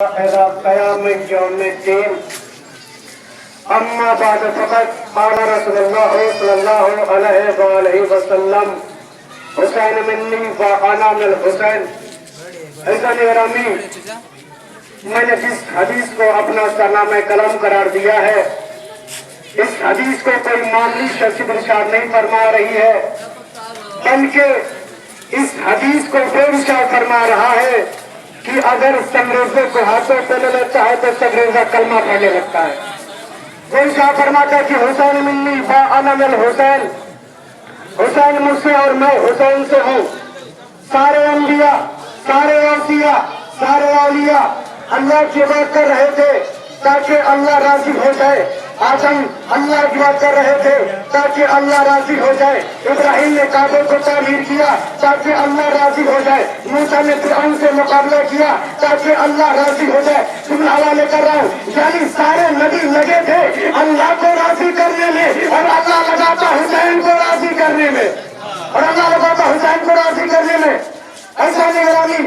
إلى قيام يوم الدين. أما بعد فقد قال رسول الله صلى الله عليه وآله وسلم حسین منی وأنا من الحسین. عزیزان گرامی، میں نے جس حدیث کو اپنا سرنامہ کلام قرار دیا ہے، اس حدیث کو کوئی معمولی شخص ارشاد نہیں فرما رہی ہے، بلکہ اس حدیث کو وہ ارشاد فرما رہا ہے کہ اگر سنگریزے کو ہاتھوں پہ لے لیتا ہے تو سنگریزہ کلمہ پڑھنے لگتا ہے. وہ ارشاد فرماتا ہے کہ حسین منی وأنا من الحسین، حسین مجھ سے اور میں حسین سے ہوں. سارے انبیاء، سارے اوصیاء، سارے اولیاء اللہ کی بات کر رہے تھے تاکہ اللہ راضی ہو جائے. آدم اللہ کی بات کر رہے تھے تاکہ اللہ راضی ہو جائے. ابراہیم نے کعبے کو تعمیر کیا تاکہ اللہ راضی ہو جائے. موسیٰ نے فرعون سے مقابلہ کیا تاکہ اللہ راضی ہو جائے. تم حوالے کر رہا ہوں، یعنی سارے نبی لگے تھے اللہ کو راضی کرنے میں، اور اللہ لگاتا حسین کو راضی کرنے میں، اور اللہ لگاتا حسین کو راضی کرنے میں. ایسا نگرانی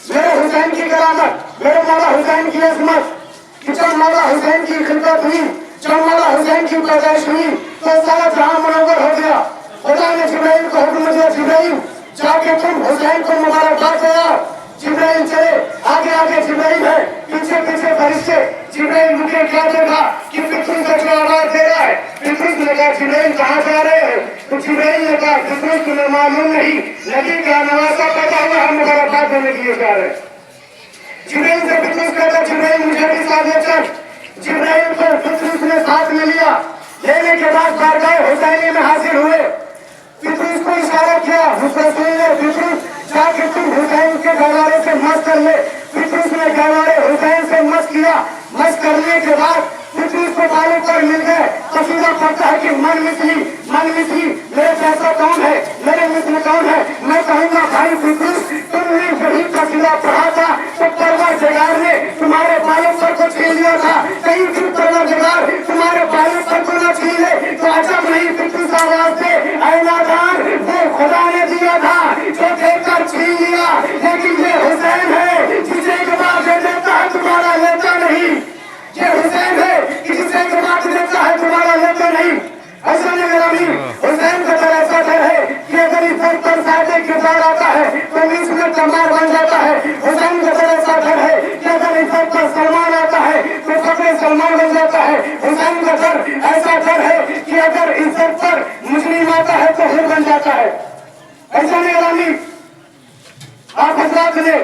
میرے حسین کی کرامت، میرے مولا حسین کی عظمت، کہ جب مولا حسین کی خلقت ہوئی، جب مولا حسین کی پیدائش ہوئی تو سارا جہاں منور ہو گیا. خدا نے جبرائیل کو حکم دیا، جبرائیل جا کے تم حسین کو مبارکباد دیا. جبرائیل چلے، آگے آگے جبرائیل ہے، پیچھے پیچھے فرشتے. جبرائیل مجھے کیا دیکھا کہ پتری سے جو آواز دے رہا ہے. پتری نے کہا جبرائیل کہاں جا رہے ہیں؟ تو جبرائیل نے کہا پتری تمہیں معلوم نہیں، نبی کا نواسا پیدا ہوا، ہم مبارکباد دینے کے لیے جا رہے ہیں. جبرائیل سے پتروس کہتا جبرائیل مجھے بھی ساتھ لے چل. جبرائیل کو پتروس نے ساتھ میں لیا. لینے کے بعد بارگاہ حسینی میں حاضر ہوئے. پتروس کو اشارہ کیا، رسول نے پتروس جا کے تم حسین کے گہوارے سے مس کر لے. پتروس نے گہوارے حسین سے مس کیا. مس کرنے کے بعد پتروس کو بالوں پر مل گئے. قصیدہ پڑھتا ہے کہ من مثلی، من مثلی، میرے جیسا کون ہے، میرے مثل کون ہے. میں کہوں گا بھائی پتروس تم نے وہی قصیدہ پڑھا تھا تو پروردگار نے تمہارے بالوں پر کو چھین لیا تھا. کہیں پھر پروردگار تمہارے بالوں پر کو نہ چھین لے تو عجب نہیں. پتروس آواز دے، اے نادان، وہ خدا نے دیا تھا جو دیکھ کر چھین لیا، لیکن یہ حسین ہے جسے گواہ دے دیتا ہے تمہارا لیتا نہیں. یہ حسین ہے کہ جسے گواہ دے دیتا ہے تمہارا لیتا نہیں. حسین گرامی، حسین کا در ایسا در ہے کہ اگر اس در پر سادے کردار آتا ہے تو اس میں کمار بن جاتا ہے. حسین کا در ایسا در ہے کہ اگر اس در پر سلمان آتا ہے تو قبر سلمان بن جاتا ہے. حسین کا در ایسا در ہے کہ اگر اس در پر مسلم آتا ہے تو ہر بن جاتا ہے. حسین گرامی، آپ حضرات نے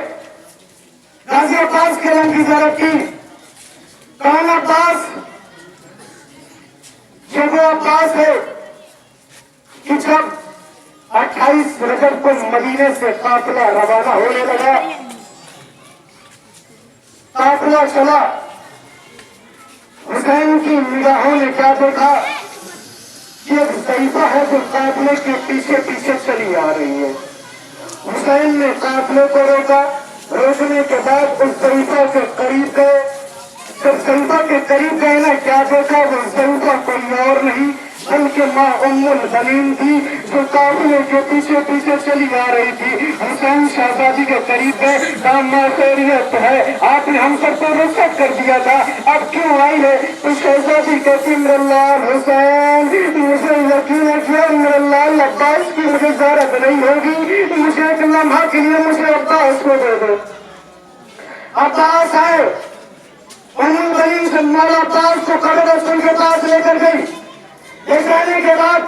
غازی عباس کے رنگ کی زیارت کی. کون عباس؟ یہ وہ عباس ہے کہ جب 28 رجب کو مدینے سے قافلہ روانہ ہونے لگا، قافلہ چلا، حسین کی نگاہوں نے کیا دیکھا کہ ایک ضعیفہ ہے جو قافلے کے پیچھے پیچھے چلی آ رہی ہے. حسین نے قافلے کو روکا. روکنے کے بعد اس ضعیفہ کے قریب گئے. جب ضعیفہ کے قریب گئے نا، کیا دیکھا؟ وہ ضعیفہ کوئی اور نہیں بلکہ ماں ام البنین تھی جو قافلے کے پیچھے پیچھے چلی آ رہی تھی. حسین شہزادی کے قریب گئے. کہا خیریت ہے، آپ نے ہم سب کو رخصت کر دیا تھا، اب کیوں آئی ہے؟ تو شہزادی کہتی میرے لال حسین، مجھے یقین ہے کہ میرے لال عباس کی مجھے زیارت نہیں ہوگی، مجھے ایک لمحہ کے لیے مجھے عباس کو دے دو. عباس آئے. ام البنین سے مولا عباس کو قبر رسول کے پاس لے کر گئی. لے جانے کے بعد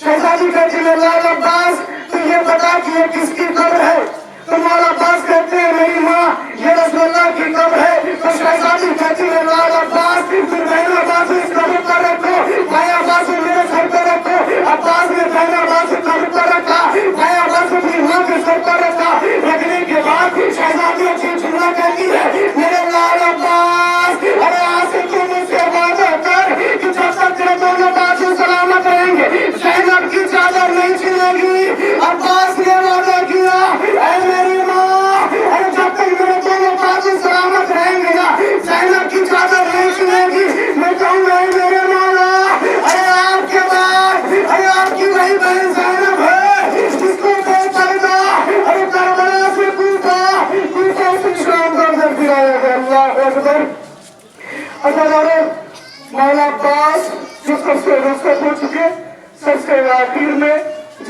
شہزادی کہتی ہے لال عباس تو یہ بتا کہ یہ کس کی قبر ہے؟ تو مولا عباس کہتے ہیں میری ماں یہ رسول اللہ کی قبر ہے. تو شہزادی کہتی ہے لال عباس پھر بہن عباس اس قبر پر رکھو، بھائی عباس میرے سر پر رکھو. عباس نے بہن عباس قبر پر رکھا، بھائی عباس اپنی ماں کے سر پر رکھا. رکھنے کے بعد شہزادی اچھی جملہ کہتی ہے میرے لال عباس، ارے آج سے تم اس کے وعدہ کر کہ جب تک تیرے دونوں بازو سلامت رہیں گے زینب کی چادر نہیں چھنے گی. عباس نے وعدہ کیا اے میری ماں، ارے جب تک میرے دونوں بازو سلامت رہیں گے نا زینب کی چادر نہیں چھنے گی. میں کہوں گا اے میرے مولا، ارے آپ کے بعد ارے آپ کی وہی بہن زینب ہے جس کو بے پردہ ارے کربلا سے کوفہ سے شام کا اندر گرایا گیا. अल्लाह अकबर। अगर मौला अब्बास जो सबसे रुखसत हो चुके, सबसे आखिर में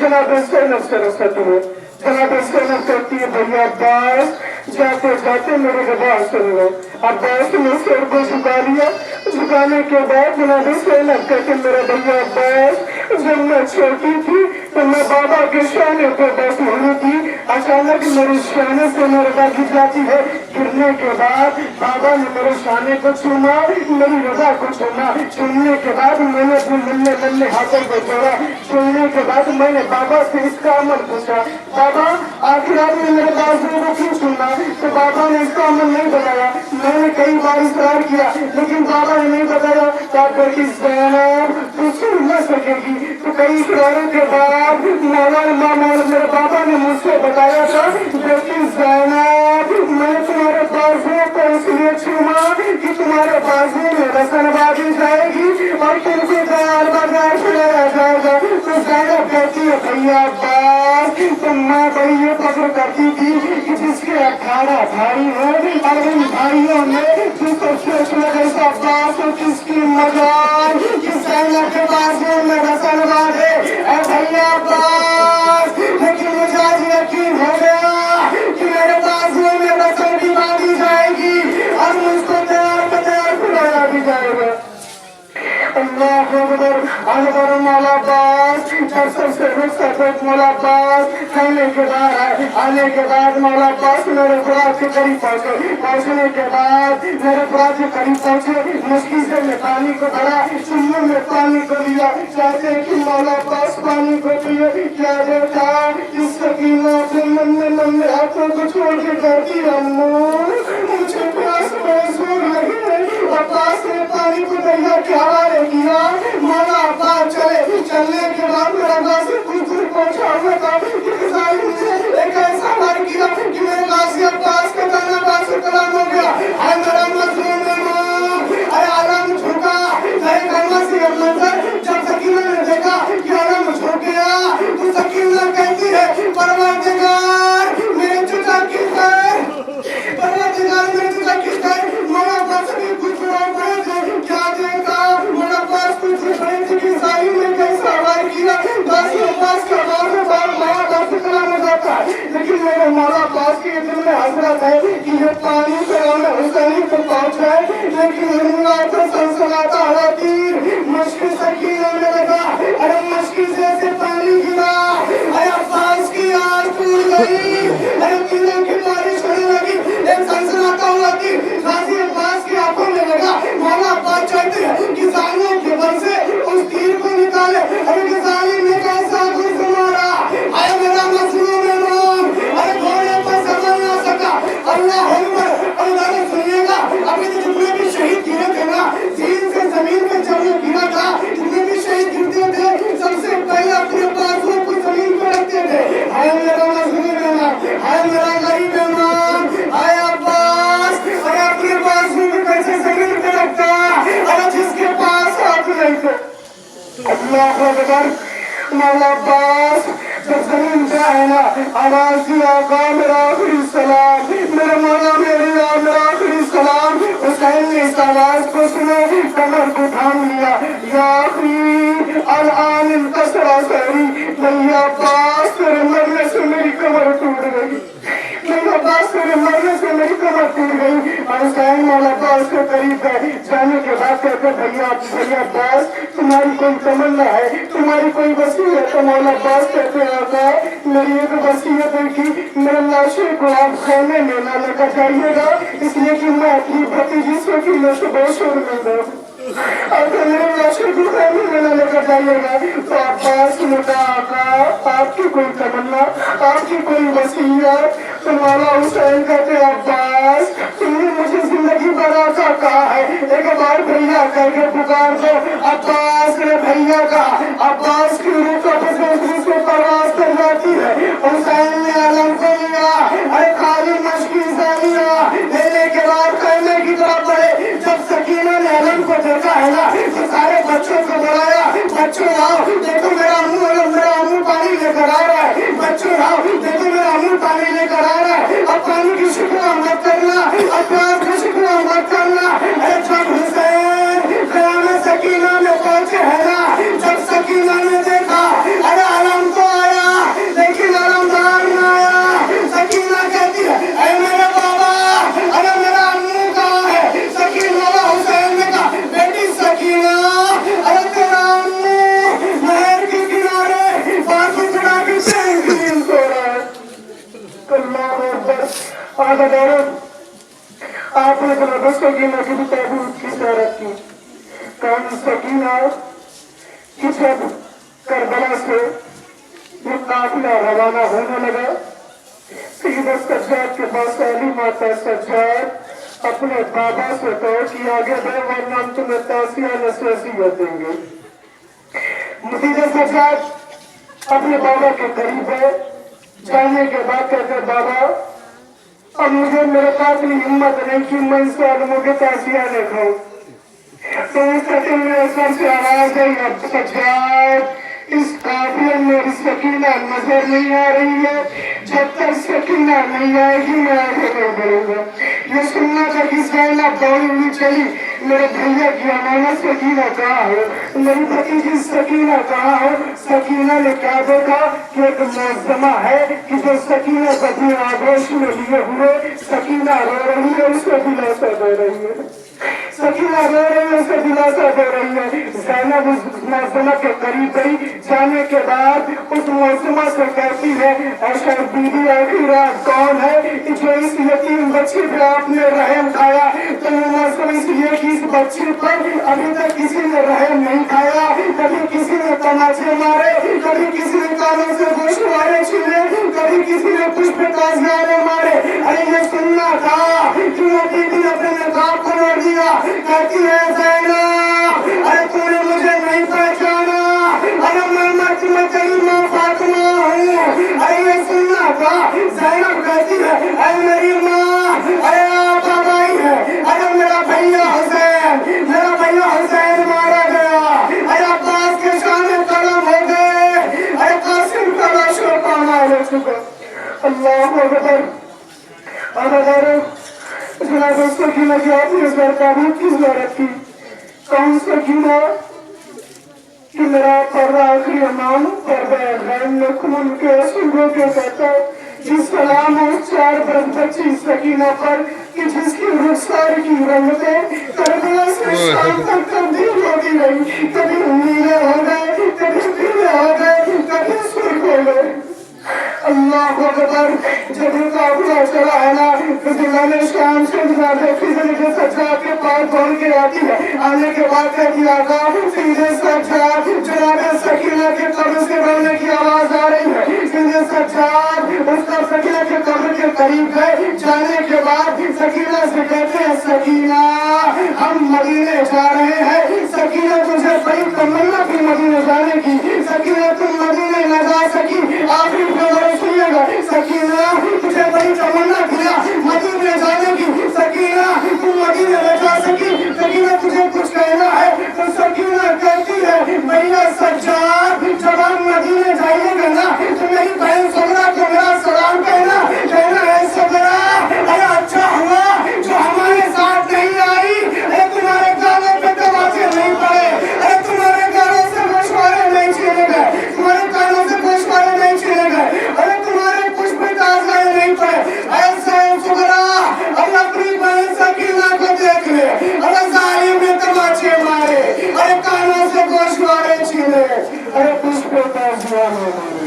जनाब सैनब से रुखसत हुए। जनाब सैनब कहती है भैया अब्बास जाते जाते मेरे गवाह सुन लो। अब्बास ने सिर को झुका लिया। झुकाने के बाद जनाब सैनब कहते मेरे भैया अब्बास जब मैं छोटी थी तो मैं बाबा के शाने पे बैठी हुई थी। अचानक मेरे शाने से मेरे रजा गिर जाती है। गिरने के बाद बाबा ने मेरे शाने को चूमा, मेरी रजा को चूमा। चूमने के बाद मैंने अपने नन्हे नन्हे हाथों को जोड़ा। चूमने के बाद मैंने बाबा से इसका अमल पूछा, बाबा आखिर आपने मेरे बाजुओं को क्यों चूमा? तो बाबा ने इसका अमल नहीं बताया। मैंने कई बार इसरार किया लेकिन बाबा ने नहीं बताया। बेटी ज़ैनब तू सुन न सकेगी। तो कई इशरारों के बाद मेरे बाबा ने मुझसे बताया था बेटी ज़ैनब मैंने तुम्हारे बाजुओं को इसलिए चूमा कि तुम्हारे बाजुओं में रसनबाजी जाएगी और तुमको दयाल बाजार खिलाया जाएगा। तो ज़ैनब कहती है भैया अब्बास तो माँ बड़ी ये फक्र करती थी कि जिसके 18 भाई हो और उन भाइयों में जिसको सोच लगे अब्बास और किसकी मजाल कि ज़ैनब के बाजुओं में रसनबाज है भैया अब्बास। लेकिन मुझे आज यकीन हो गया कि मेरे बाजुओं में रसन भी बांधी जाएगी और मुझको तैयार खिलाया भी जाएगा। अल्लाह अकबर। मौला अब्बास जब सबसे रुखसत मौला अब्बास कहने के बाद आने के बाद मौला अब्बास मेरे खुदा के करीब पहुंचे। पहुंचने के बाद मेरे खुदा के करीब पहुंचे। मुश्किल से मैं पानी को भरा, चुम्बन में पानी को लिया। चाहते कि मौला अब्बास पानी को पिए। क्या देखा इस सकीना से नन्हे हाथों को छोड़ के करती अम्मू मुझे प्यास महसूस लगी। अब्बास ने पानी को दरिया के हवाले किया। मौला अब्बास चलने के बाद मेरा गाजी कुछ दूर पहुंचा हुआ था। एक ऐसा वार किया कि मेरे गाजी अब्बास का गाना बास कलाम हो गया। मेरा मजलूम अरे आराम झुका। मंजर जब सकीना ने देखा कि आराम झुक गया तो सकीना कहती है परवरदिगार मेरे चुका किस है, परवरदिगार मेरे चुका किस है। मौला अब्बास ने कुछ क्या देखा मौला अब्बास कुछ साहिब ने कैसा वार किया। गाजी अब्बास का बार मौला अब्बास कलाम हो जाता है। लेकिन मेरे मौला अब्बास के दिल में हसरत है कि ये पानी कराना हुसैनी को पहुंच गए। लेकिन तो सनसनाता हुआ तीर मुश्किल सकीना में लगा। अरे मुश्किल से पानी गिरा। अरे अब्बास की आँख टूट गई। अरे तीरों की बारिश होने लगी। एक सनसनाता हुआ तीर गाजी अब्बास की आंखों में लगा। मौला अब्बास चाहते हैं कि जालिम के बल से उस तीर को निकाले। अरे जालिम ने कैसा कुछ मारा। अरे मेरा मजलूम अरे घोड़े पर संभल ना सका। अल्लाह अकबर। अल्लाह ने सुनिएगा अभी तो जितने भी शहीद गिरे थे ना जीन से जमीन पे जब गिरा था जितने भी शहीद गिरते थे सबसे पहले अपने बाजुओं को जमीन पे रखते थे। हाय मेरा मजलूम हाय मेरा गरीब इमाम हाय अब्बास। अरे अपने बाजुओं को कैसे जमीन पे रखता। अरे जिसके पास हाथ नहीं थे। अल्लाह अकबर। मौला अब्बास जब जमीन पे आए ना आवाज दिया आका मेरा आखिरी सलाम। मेरे मौला मेरा आखिरी सलाम। हुसैन ने इस आवाज को सुने कमर को थाम लिया। या आखिरी अल-आन इंकसरा सहरी। भैया अब्बास तेरे मरने से मेरी कमर टूट गई। मेरे अब्बास तेरे मरने से मेरी कमर टूट गई। और हुसैन मौला अब्बास के करीब गए। जाने के बाद कहते भैया अब्बास तुम्हारी कोई तमन्ना है, तुम्हारी कोई वसीयत है? मौला अब्बास कहते हैं मेरी एक वसीयत है कि मेरे लाशे को आप खैमे में न लेकर जाइएगा इसलिए कि मैं अपनी भतीजी से की नशोबोश हो गई। अगर मेरे लाशे को खैमे में न लेकर जाइएगा तो अब्बास ने कहा आपकी कोई तमन्ना, आपकी कोई वसीयत? तो मौला हुसैन कहते अब्बास तुमने मुझे जिंदगी भर ऐसा कहा है, एक बार भैया करके पुकार दो। अब्बास ने भैया कहा। अब्बास की रूह को दूसरी से परवास कर जाती है। हुसैन ने आलम को लिया। अरे खाली मशकी से लिया। लेने के बाद कहने की तरफ बढ़े। जब सकीना ने आलम को देखा है ना तो सारे बच्चों को बुलाया। बच्चों आओ देखो मेरा मुंह पानी लेकर आ रहा है। बच्चों आओ देखो मेरा मुंह पानी लेकर आ रहा है। अब पानी की शिकवा मत करना, अब प्यार की शिकवा मत सकीना की भी ताबूत की तरह की कौन सकीना कि जब करबला से ये काफिला रवाना होने लगा सैयदा सज्जाद के पास अली माता सज्जाद अपने बाबा से कहो कि आगे बढ़ो वरना हम तुम्हें तासिया नसीहत देंगे। मुझे सज्जाद अपने बाबा के करीब है, जाने के बाद कहते बाबा अब मुझे मेरे पास इतनी हिम्मत नहीं कि मैं इस आदमों के तासिया न खाऊं। तो इस कतिल में सर से आवाज आई अब सज्जाद इस काफिले में सकीना नजर नहीं आ रही है, जब तक सकीना नहीं आएगी मैं आगे नहीं बढ़ूंगा। ये सुनना था कि ज़ैनब दौड़ी हुई चली, मेरे भैया की अमानत सकीना कहाँ हो, मेरी भतीजी सकीना कहाँ हो। सकीना ने क्या देखा कि एक मौजमा है कि जो सकीना को अपने आगोश में लिए हुए सकीना रो रही है, उसको दिलासा दे रही है। सकीना रो रही है, उसे दिलासा दे रही है। ज़ैनब उस मौजमा के करीब गई, जाने के बाद उस मौसमा से कहती है ऐसा बीबी आखिर रात कौन है कि जो इस यतीम बच्चे पे आपने रहम खाया। तो मौसम इसलिए कि इस बच्चे पर अभी तक किसी ने रहम नहीं खाया, कभी किसी ने तमाचे मारे, कभी किसी ने कानों से गोश्तवारे छीने, कभी किसी ने पुष्प ताजगारे मारे। अरे ये सुनना था कि वो बीबी अपने नकाब को मोड़ दिया, कहती है ज़ैनब अरे तूने मुझे नहीं पहचाना, अरे मैं तेरी माँ फातिमा हूँ। अरे ये सुनना था, ज़ैनब कहती है अरे मेरी माँ, अरे आप आई है, अरे मेरा भैया हुसैन मारा गया, अरे अब्बास के सामने कलम हो गए, अरे कासिम का लाशों का मार हो चुका। अल्लाह अकबर। अगर जनाब सकीना की आपने सरकारी किस गौरत की कौन सकीना कि मेरा पर्दा आखिरी इमाम पर्दा गैम में खून के सूरों के कहता जिस सलाम उस 4 बरस बच्ची सकीना पर कि जिसकी रुखसार की रंगतें करबला से शाम तक तब्दील होती रही, कभी नीले हो गए, कभी पीले हो गए, कभी सुर्ख हो गए। अल्लाह अकबर। जब उनका अपना चला है ना तो दिलाने शाम से सीधे सज्जाद के पास पहुंच के आती है। आने के बाद कहती आका सीधे सज्जाद जनाब सकीना के कब्र से रोने की आवाज आ रही है। सीधे सज्जाद उसका सकीना के कब्र के करीब गए, जाने के बाद सकीना से कहते हैं सकीना हम मदीने जा रहे हैं। सकीना तुझे बड़ी तमन्ना थी मदीने जाने की, सकीना तुम मदीने न जा सकी, आखिरी सुनिएगा सकीना तुझे बड़ी तमन्ना किया मदीने जाने की, सकीना तुम मदीने न जा सकी, सकीना तुझे कुछ कहना है। तो सकीना कहती है भैया सज्जाद जब आप मदीने जाइएगा ना तो मेरी बहन सगरा को मेरा सलाम कहना है सगरा। अरे अच्छा हुआ जो हमारे साथ नहीं आई, अरे तुम्हारे गालों पे तमाचे नहीं पड़े, अरे तुम्हारे गालों से गोश्तवारे नहीं छीने गए, तुम्हारे कानों से गोश्तवारे नहीं छीने गए, अरे तुम्हारे पुष्प ताजगारे नहीं पड़े। ऐसे सुगरा अब अपनी बहन सकीना को देख ले, अरे जालिम ने तमाचे मारे, अरे कानों से गोश्तवारे छीने, अरे पुष्प ताजगारे मारे।